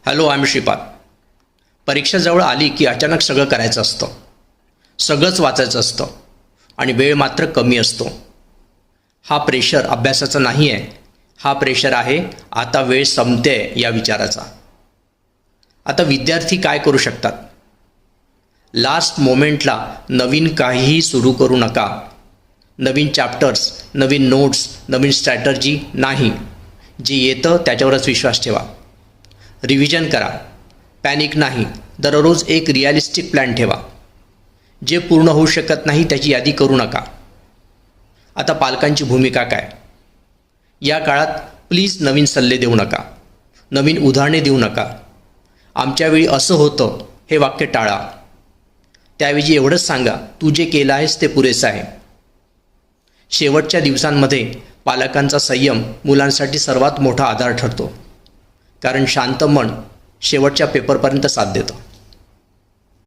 Hello, I am Shripad. परीक्षा जवळ आली की अचानक सगळं करायचं असतं, सगळंच वाचायचं असतं आणि वेळ मात्र कमी असतो. हा प्रेशर अभ्यासाचा नाही आहे, हा प्रेशर आहे आता वेळ संपते या विचाराचा. आता विद्यार्थी काय करू शकतात? लास्ट मोमेंटला नवीन काहीही सुरू करू नका. नवीन चॅप्टर्स, नवीन नोट्स, नवीन स्ट्रॅटर्जी नाही. जे येतं त्याच्यावरच विश्वास ठेवा. रिव्हिजन करा, पॅनिक नाही. दररोज एक रिॲलिस्टिक प्लॅन ठेवा. जे पूर्ण होऊ शकत नाही त्याची यादी करू नका. आता पालकांची भूमिका काय? या काळात प्लीज नवीन सल्ले देऊ नका, नवीन उदाहरणे देऊ नका. आमच्या वेळी असं होतं हे वाक्य टाळा. त्याऐवजी एवढंच सांगा, तू जे केलं आहेस ते पुरेसं आहे. शेवटच्या दिवसांमध्ये पालकांचा संयम मुलांसाठी सर्वात मोठा आधार ठरतो, कारण शांत मन शेवटच्या पेपरपर्यंत साथ देतं.